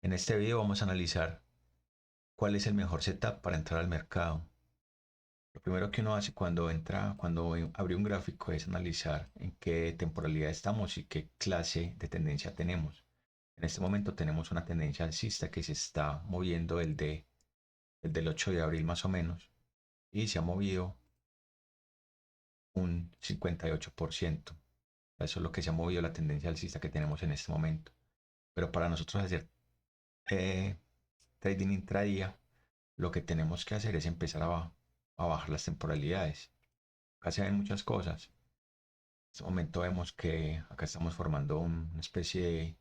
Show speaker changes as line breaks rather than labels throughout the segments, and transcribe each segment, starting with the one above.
En este video vamos a analizar cuál es el mejor setup para entrar al mercado. Lo primero que uno hace cuando abre un gráfico es analizar en qué temporalidad estamos y qué clase de tendencia tenemos. En este momento tenemos una tendencia alcista que se está moviendo el del 8 de abril más o menos y se ha movido un 58%. Eso es lo que se ha movido la tendencia alcista que tenemos en este momento. Pero para nosotros hacer eh, trading intradía, lo que tenemos que hacer es empezar a bajar las temporalidades. Acá se ven muchas cosas. En este momento vemos que acá estamos formando una especie de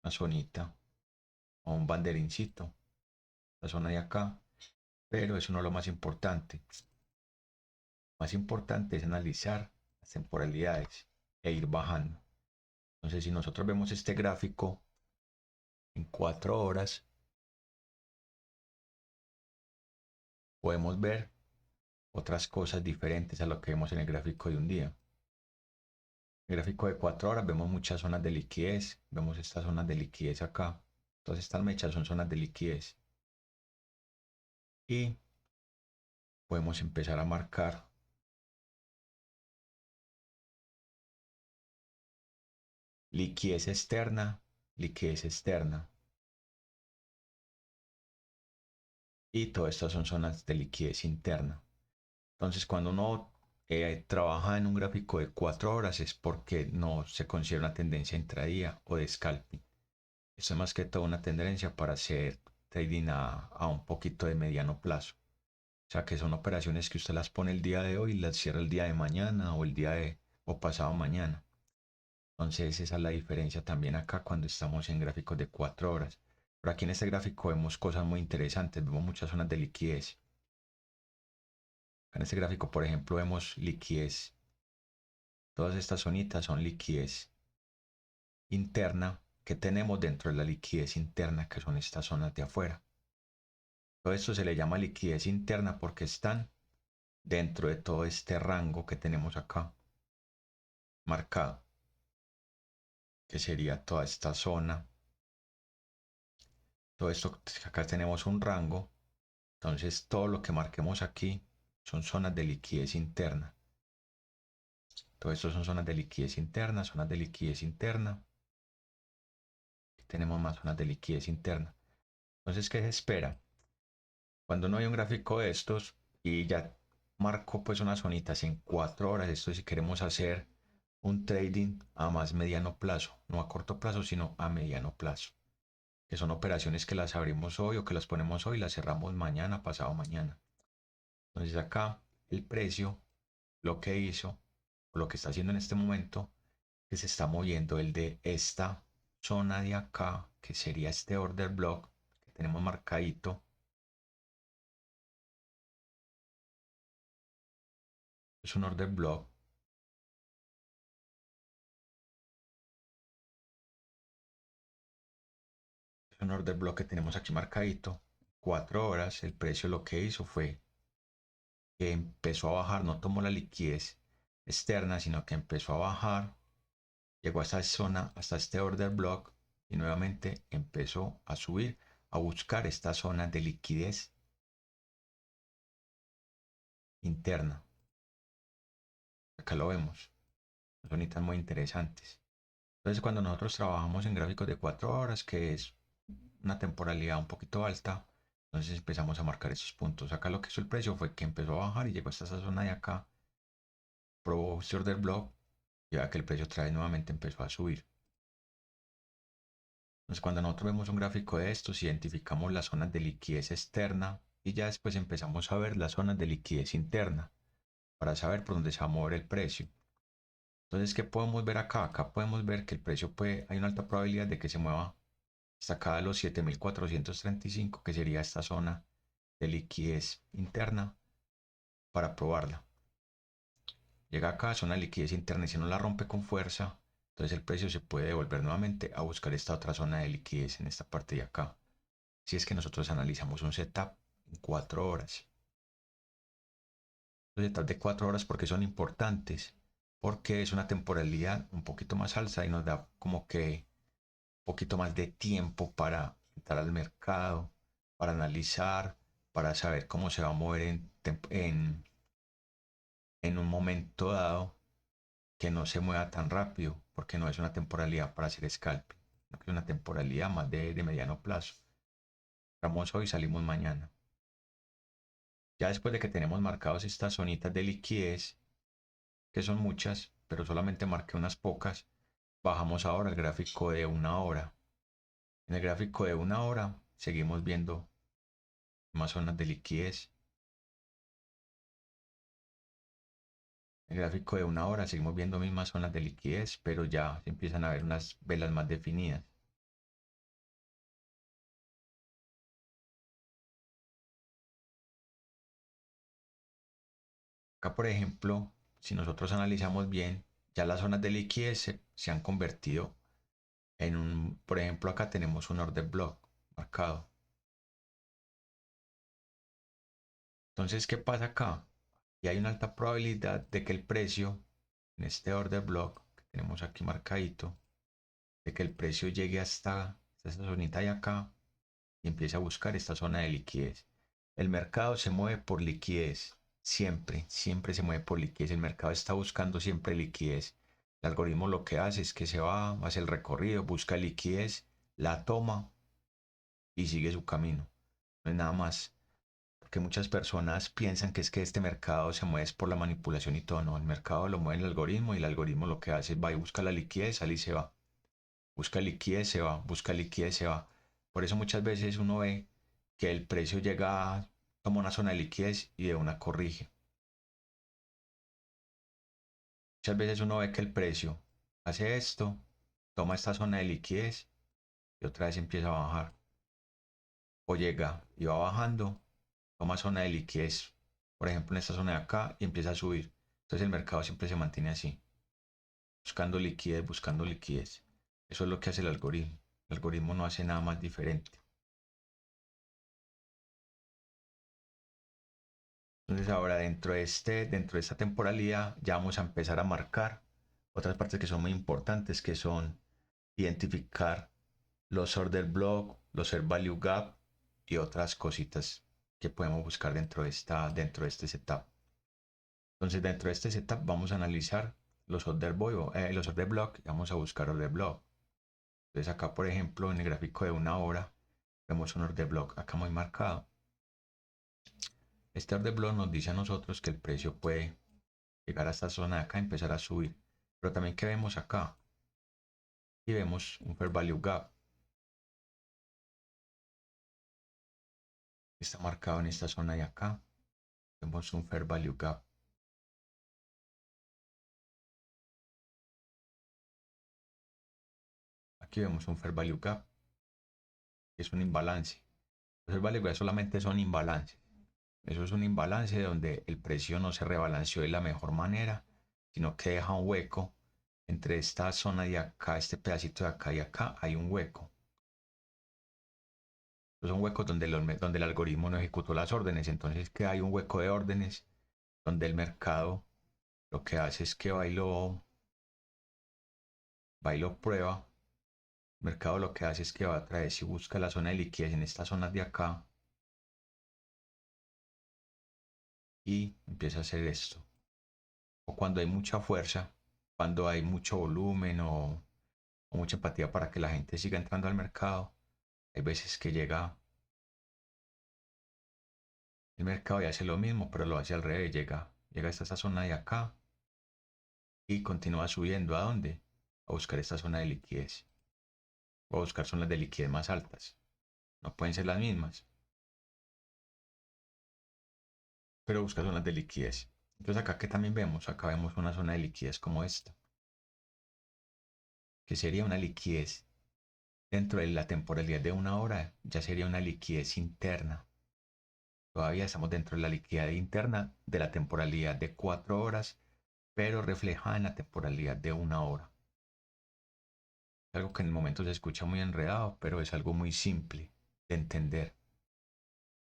una zonita o un banderincito, la zona de acá, pero eso no es lo más importante. Lo más importante es analizar las temporalidades e ir bajando. Entonces, si nosotros vemos este gráfico en 4 horas, podemos ver otras cosas diferentes a lo que vemos en el gráfico de un día. El gráfico de 4 horas vemos muchas zonas de liquidez, vemos estas zonas de liquidez acá. Todas estas mechas son zonas de liquidez. Y podemos empezar a marcar liquidez externa, liquidez externa. Y todas estas son zonas de liquidez interna. Entonces, cuando uno trabaja en un gráfico de 4 horas es porque no se considera una tendencia intradía o de scalping. Esto es más que todo una tendencia para hacer trading a un poquito de mediano plazo. O sea, que son operaciones que usted las pone el día de hoy y las cierra el día de mañana o o pasado mañana. Entonces esa es la diferencia también acá cuando estamos en gráficos de 4 horas. Pero aquí en este gráfico vemos cosas muy interesantes, vemos muchas zonas de liquidez. En este gráfico, por ejemplo, vemos liquidez. Todas estas zonitas son liquidez interna que tenemos dentro de la liquidez interna, que son estas zonas de afuera. Todo esto se le llama liquidez interna porque están dentro de todo este rango que tenemos acá marcado, que sería toda esta zona. Todo esto, acá tenemos un rango, entonces todo lo que marquemos aquí son zonas de liquidez interna. Todo esto son zonas de liquidez interna, zonas de liquidez interna. Aquí tenemos más zonas de liquidez interna. Entonces, ¿qué se espera? Cuando no hay un gráfico de estos y ya marco pues unas zonitas en 4 horas, esto si queremos hacer un trading a más mediano plazo, no a corto plazo, sino a mediano plazo, que son operaciones que las abrimos hoy o que las ponemos hoy y las cerramos mañana, pasado mañana. Entonces acá el precio, lo que hizo, o lo que está haciendo en este momento, que se está moviendo el de esta zona de acá, que sería este order block que tenemos marcadito. Es un order block. Es un order block que tenemos aquí marcadito. 4 horas. El precio lo que hizo fue que empezó a bajar, no tomó la liquidez externa, sino que empezó a bajar, llegó a esta zona, hasta este order block y nuevamente empezó a subir, a buscar esta zona de liquidez interna. Acá lo vemos, son zonitas muy interesantes. Entonces cuando nosotros trabajamos en gráficos de 4 horas, que es una temporalidad un poquito alta, entonces empezamos a marcar esos puntos. Acá lo que hizo el precio fue que empezó a bajar y llegó hasta esa zona de acá, probó este order block y vea que el precio otra vez nuevamente empezó a subir. Entonces cuando nosotros vemos un gráfico de estos, identificamos las zonas de liquidez externa y ya después empezamos a ver las zonas de liquidez interna para saber por dónde se va a mover el precio. Entonces, ¿qué podemos ver acá? Acá podemos ver que el precio hay una alta probabilidad de que se mueva hasta acá de los 7.435, que sería esta zona de liquidez interna, para probarla. Llega acá, zona de liquidez interna, y si no la rompe con fuerza, entonces el precio se puede devolver nuevamente a buscar esta otra zona de liquidez en esta parte de acá. Si es que nosotros analizamos un setup en 4 horas. Los setups de 4 horas, ¿porque son importantes? Porque es una temporalidad un poquito más alta y nos da como que poquito más de tiempo para entrar al mercado, para analizar, para saber cómo se va a mover en un momento dado, que no se mueva tan rápido, porque no es una temporalidad para hacer scalping, sino que es una temporalidad más de mediano plazo. Entramos hoy, salimos mañana. Ya después de que tenemos marcados estas zonitas de liquidez, que son muchas, pero solamente marqué unas pocas, bajamos ahora el gráfico de una hora. En el gráfico de una hora seguimos viendo más zonas de liquidez. En el gráfico de una hora seguimos viendo mismas zonas de liquidez, pero ya se empiezan a ver unas velas más definidas. Acá, por ejemplo, si nosotros analizamos bien, ya las zonas de liquidez se han convertido en un, por ejemplo, acá tenemos un order block marcado. Entonces, ¿qué pasa acá? Y hay una alta probabilidad de que el precio en este order block que tenemos aquí marcadito, de que el precio llegue hasta esta zonita de acá y empiece a buscar esta zona de liquidez. El mercado se mueve por liquidez, siempre, siempre se mueve por liquidez. El mercado está buscando siempre liquidez. El algoritmo lo que hace es que se va, hace el recorrido, busca liquidez, la toma y sigue su camino. No es nada más. Porque muchas personas piensan que es que este mercado se mueve por la manipulación y todo. No, el mercado lo mueve el algoritmo y el algoritmo lo que hace es va y busca la liquidez, sale y se va. Busca liquidez, se va. Busca liquidez, se va. Por eso muchas veces uno ve que el precio llega, toma una zona de liquidez y de una corrige. Muchas veces uno ve que el precio hace esto, toma esta zona de liquidez y otra vez empieza a bajar. O llega y va bajando, toma zona de liquidez, por ejemplo en esta zona de acá, y empieza a subir. Entonces el mercado siempre se mantiene así, buscando liquidez, buscando liquidez. Eso es lo que hace el algoritmo. El algoritmo no hace nada más diferente. Entonces ahora dentro de esta temporalidad ya vamos a empezar a marcar otras partes que son muy importantes, que son identificar los order block, los fair value gap y otras cositas que podemos buscar dentro de este setup. Entonces dentro de este setup vamos a analizar los order block y vamos a buscar order block. Entonces acá por ejemplo en el gráfico de una hora vemos un order block acá muy marcado. Este order block nos dice a nosotros que el precio puede llegar a esta zona de acá y empezar a subir. Pero también que vemos acá y vemos un fair value gap. Está marcado en esta zona de acá. Vemos un fair value gap. Aquí vemos un fair value gap, que es un imbalance. Los fair value gap solamente son imbalances. Eso es un imbalance donde el precio no se rebalanceó de la mejor manera, sino que deja un hueco entre esta zona de acá, este pedacito de acá y acá, hay un hueco. Son huecos donde el algoritmo no ejecutó las órdenes. Entonces que hay un hueco de órdenes donde el mercado lo que hace es que va y lo prueba. El mercado lo que hace es que va a traer, si busca la zona de liquidez en estas zonas de acá y empieza a hacer esto. O cuando hay mucha fuerza, cuando hay mucho volumen o mucha empatía para que la gente siga entrando al mercado, hay veces que llega el mercado y hace lo mismo, pero lo hace al revés, llega hasta esta zona de acá y continúa subiendo. ¿A dónde? A buscar esta zona de liquidez. O a buscar zonas de liquidez más altas. No pueden ser las mismas, pero busca zonas de liquidez. Entonces acá que también vemos, acá vemos una zona de liquidez como esta, que sería una liquidez dentro de la temporalidad de una hora, ya sería una liquidez interna. Todavía estamos dentro de la liquidez interna de la temporalidad de 4 horas, pero reflejada en la temporalidad de una hora. Es algo que en el momento se escucha muy enredado, pero es algo muy simple de entender.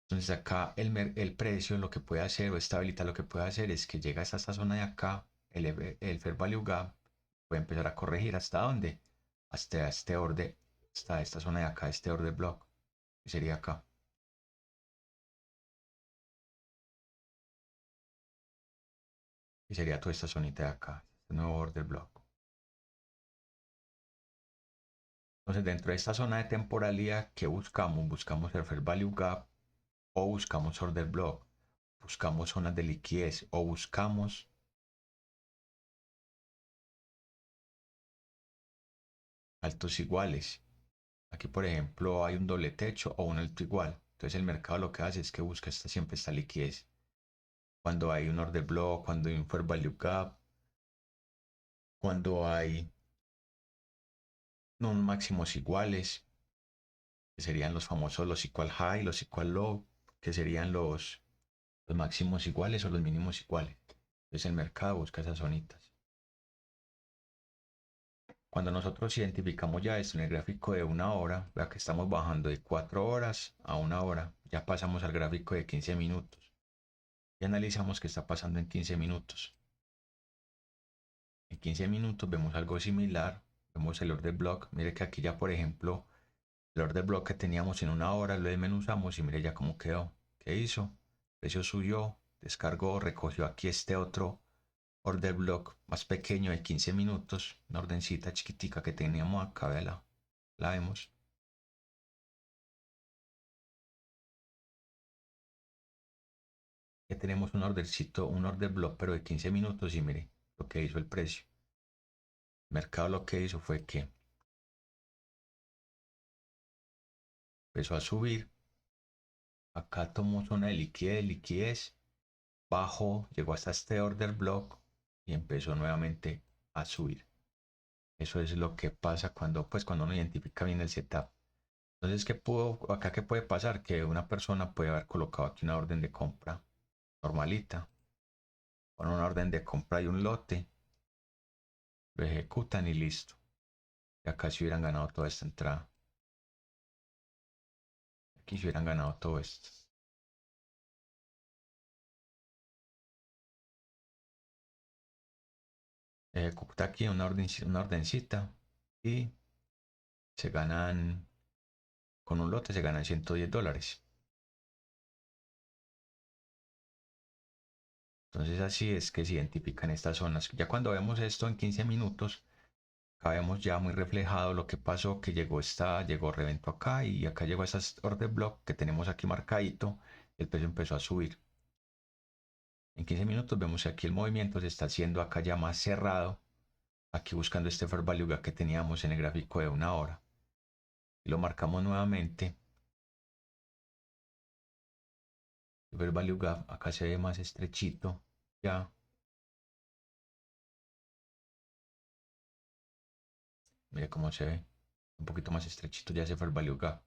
Entonces acá el precio lo que puede hacer o estabilidad lo que puede hacer es que llega hasta esta zona de acá, el fair value gap puede empezar a corregir hasta dónde, hasta este orden, está esta zona de acá, este order block, que sería acá. Y sería toda esta zonita de acá, este nuevo order block. Entonces, dentro de esta zona de temporalidad, ¿qué buscamos? Buscamos el Fair Value Gap o buscamos order block, buscamos zonas de liquidez o buscamos altos iguales. Aquí, por ejemplo, hay un doble techo o un alto igual. Entonces, el mercado lo que hace es que busca siempre esta liquidez. Cuando hay un order block, cuando hay un Fair Value Gap, cuando hay unos máximos iguales, que serían los famosos los equal high, los equal low, que serían los máximos iguales o los mínimos iguales. Entonces el mercado busca esas zonitas. Cuando nosotros identificamos ya esto en el gráfico de una hora, vea que estamos bajando de 4 horas a una hora, ya pasamos al gráfico de 15 minutos y analizamos qué está pasando en 15 minutos. En 15 minutos vemos algo similar, vemos el order block, mire que aquí ya por ejemplo el order block que teníamos en una hora lo desmenuzamos y mire ya cómo quedó. ¿Qué hizo? El precio subió, descargó, recogió aquí este otro order block más pequeño de 15 minutos, una ordencita chiquitica que teníamos acá, vela, la vemos. Que tenemos un ordercito, un order block pero de 15 minutos y mire lo que hizo el precio. El mercado lo que hizo fue que empezó a subir, acá tomó zona de liquidez, bajó, llegó hasta este order block y empezó nuevamente a subir. Eso es lo que pasa cuando uno identifica bien el setup. Entonces, ¿qué puede pasar? Que una persona puede haber colocado aquí una orden de compra normalita, con una orden de compra y un lote, lo ejecutan y listo. Y acá se hubieran ganado toda esta entrada. Aquí se hubieran ganado todo esto. Ejecuta aquí una ordencita y se ganan, con un lote se ganan $110. Entonces así es que se identifican estas zonas. Ya cuando vemos esto en 15 minutos, acá vemos ya muy reflejado lo que pasó, que llegó reventó acá y acá llegó a esas order block que tenemos aquí marcadito, el precio empezó a subir. En 15 minutos vemos que aquí el movimiento se está haciendo acá ya más cerrado, aquí buscando este fair value gap que teníamos en el gráfico de una hora. Y lo marcamos nuevamente. El fair value gap acá se ve más estrechito ya. Mire cómo se ve. Un poquito más estrechito ya ese fair value gap.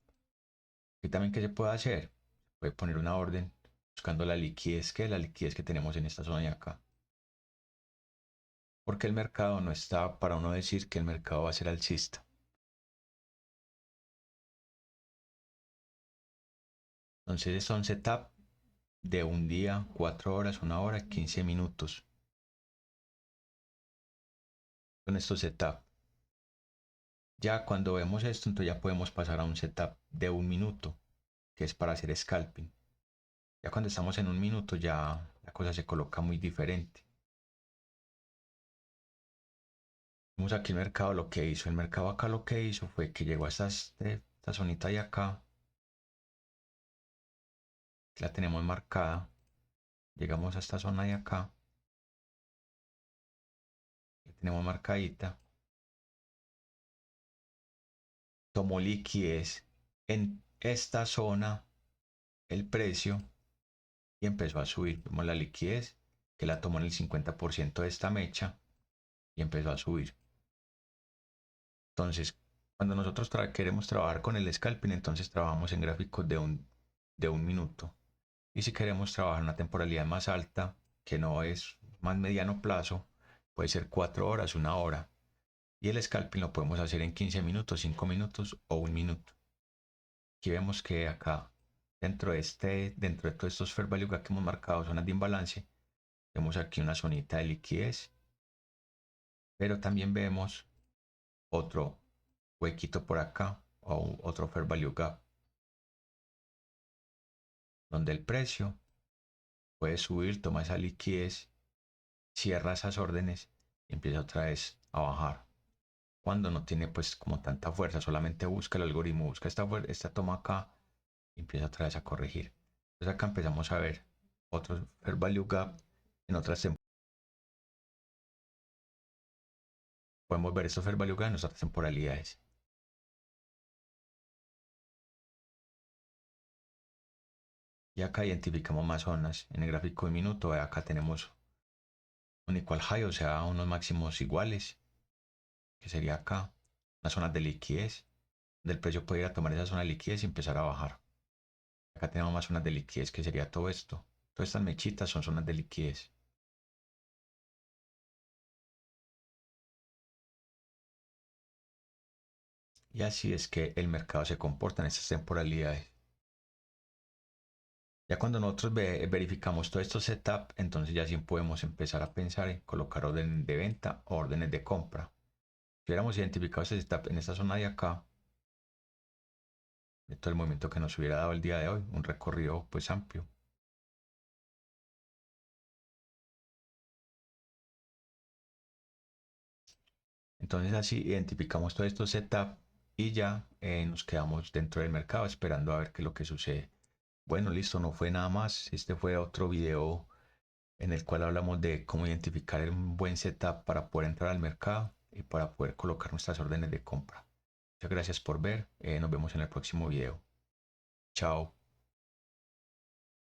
Y también, ¿qué se puede hacer? Se puede poner una orden buscando la liquidez, que es la liquidez que tenemos en esta zona de acá. Porque el mercado no está para uno decir que el mercado va a ser alcista. Entonces son setup de un día, 4 horas, una hora, 15 minutos. Con estos setup. Ya cuando vemos esto, entonces ya podemos pasar a un setup de un minuto, que es para hacer scalping. Ya cuando estamos en un minuto ya la cosa se coloca muy diferente. Vemos aquí el mercado lo que hizo. El mercado acá lo que hizo fue que llegó a esta zonita de acá. La tenemos marcada. Llegamos a esta zona de acá. La tenemos marcadita. Tomó liquidez en esta zona el precio y empezó a subir. Vemos la liquidez que la tomó en el 50% de esta mecha y empezó a subir. Entonces, cuando nosotros queremos trabajar con el scalping, entonces trabajamos en gráficos de un minuto. Y si queremos trabajar una temporalidad más alta, que no es más mediano plazo, puede ser 4 horas, una hora. Y el scalping lo podemos hacer en 15 minutos, 5 minutos o un minuto. Aquí vemos que acá, dentro de todos estos fair value que hemos marcado, zonas de imbalance, vemos aquí una zonita de liquidez, pero también vemos otro huequito por acá o otro Fair Value Gap, donde el precio puede subir, toma esa liquidez, cierra esas órdenes y empieza otra vez a bajar. Cuando no tiene pues como tanta fuerza, solamente busca el algoritmo, busca esta toma acá y empieza otra vez a corregir. Entonces acá empezamos a ver otro Fair Value Gap en otras temporadas. Podemos ver estos Fair Value Gap en otras temporalidades. Y acá identificamos más zonas. En el gráfico de minuto, acá tenemos un equal high, o sea, unos máximos iguales, que sería acá, las zonas de liquidez, del precio puede ir a tomar esa zona de liquidez y empezar a bajar. Acá tenemos más zonas de liquidez, que sería todo esto. Todas estas mechitas son zonas de liquidez. Y así es que el mercado se comporta en estas temporalidades. Ya cuando nosotros verificamos todo estos setup, entonces ya sí podemos empezar a pensar en colocar órdenes de venta o órdenes de compra. Si hubiéramos identificado este setup en esta zona de acá, de todo el movimiento que nos hubiera dado el día de hoy, un recorrido pues amplio. Entonces así identificamos todo esto setup y ya nos quedamos dentro del mercado esperando a ver qué es lo que sucede. Bueno, listo, no fue nada más. Este fue otro video en el cual hablamos de cómo identificar un buen setup para poder entrar al mercado y para poder colocar nuestras órdenes de compra. Muchas gracias por ver. Nos vemos en el próximo video. Chao.